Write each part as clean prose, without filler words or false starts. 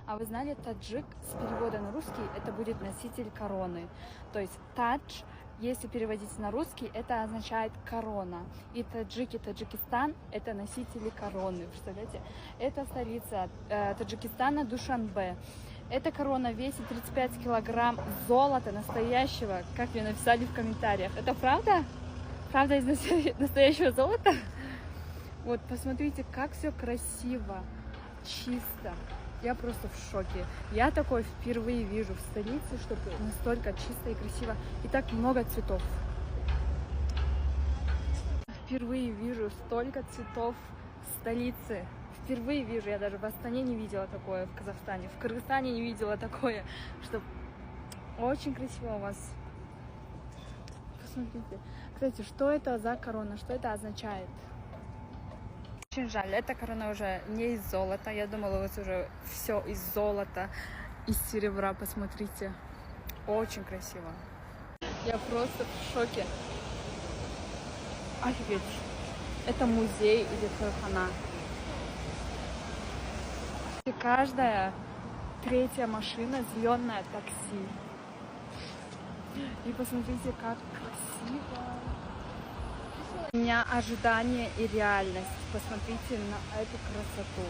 А вы знали, таджик с перевода на русский это будет носитель короны. То есть тадж, если переводить на русский, это означает корона. И таджики, Таджикистан это носители короны. Представляете? Это столица Таджикистана, Душанбе. Эта корона весит 35 килограмм золота настоящего, как мне написали в комментариях. Это правда? Правда из настоящего золота? Вот, посмотрите, как все красиво, чисто. Я просто в шоке. Я такое впервые вижу в столице, чтобы настолько чисто и красиво. И так много цветов. Впервые вижу столько цветов в столице. Впервые вижу. Я даже в Астане не видела такое, в Казахстане. В Кыргызстане не видела такое. Что очень красиво у вас. Посмотрите. Кстати, что это за корона? Что это означает? Очень жаль, эта корона уже не из золота. Я думала, у вас уже все из золота, из серебра. Посмотрите. Очень красиво. Я просто в шоке. Офигеть. Это музей или кархана. И каждая третья машина зеленое такси. И посмотрите, как красиво. У меня ожидание и реальность. Посмотрите на эту красоту.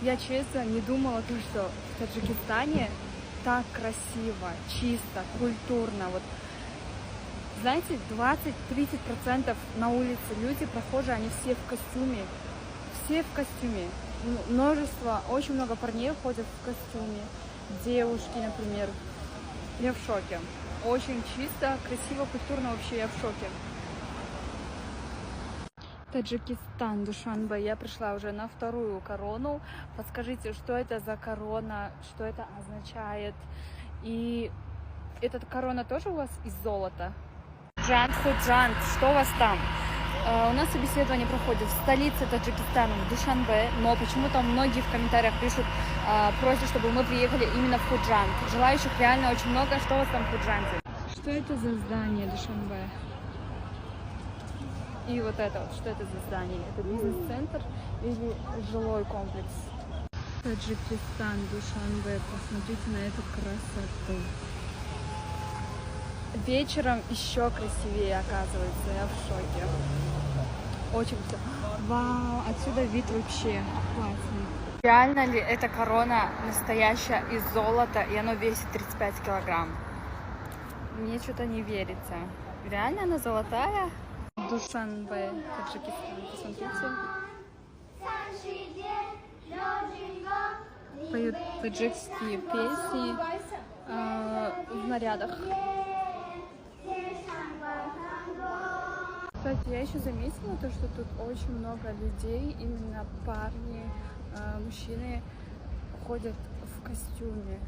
Я честно не думала, что в Таджикистане так красиво, чисто, культурно. Вот, знаете, 20-30% на улице люди, прохожие, они все в костюме. Все в костюме. Множество, очень много парней ходят в костюме. Девушки, например. Я в шоке. Очень чисто, красиво, культурно, вообще я в шоке. Таджикистан, Душанбе. Я пришла уже на вторую корону. Подскажите, что это за корона, что это означает? И эта корона тоже у вас из золота? Джант, Худжант, что у вас там? У нас собеседование проходит в столице Таджикистана, в Душанбе, но почему-то многие в комментариях пишут, просят, чтобы мы приехали именно в Худжант. Желающих реально очень много. Что у вас там в Худжанте? Что это за здание Душанбе? И вот это вот, что это за здание? Это бизнес-центр или жилой комплекс? Таджикистан, Душанбе. Посмотрите на эту красоту. Вечером еще красивее, оказывается. Я в шоке. Очень все. Вау, отсюда вид вообще классный. Реально ли эта корона настоящая из золота, и оно весит 35 килограмм? Мне что-то не верится. Реально она золотая? Душанбе, Таджикистан. Посмотрите. Поют таджикские песни в нарядах. Кстати, я еще заметила то, что тут очень много людей, именно парни, мужчины ходят в костюме.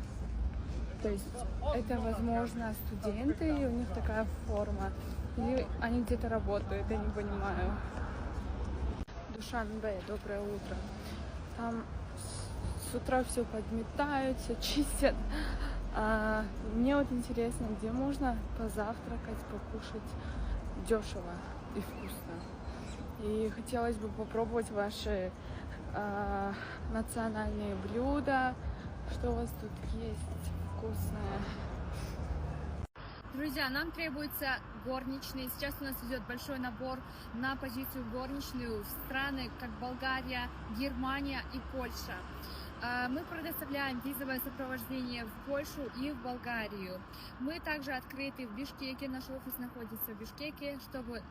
То есть это, возможно, студенты, и у них такая форма. Или они где-то работают, я не понимаю. Душанбе, доброе утро. Там с утра все подметают, все чистят. Мне вот интересно, где можно позавтракать, покушать дешево и вкусно. И хотелось бы попробовать ваши национальные блюда. Что у вас тут есть вкусное? Друзья, нам требуется горничные. Сейчас у нас идет большой набор на позицию горничную в страны, как Болгария, Германия и Польша. Мы предоставляем визовое сопровождение в Польшу и в Болгарию. Мы также открыты в Бишкеке, наш офис находится в Бишкеке, чтобы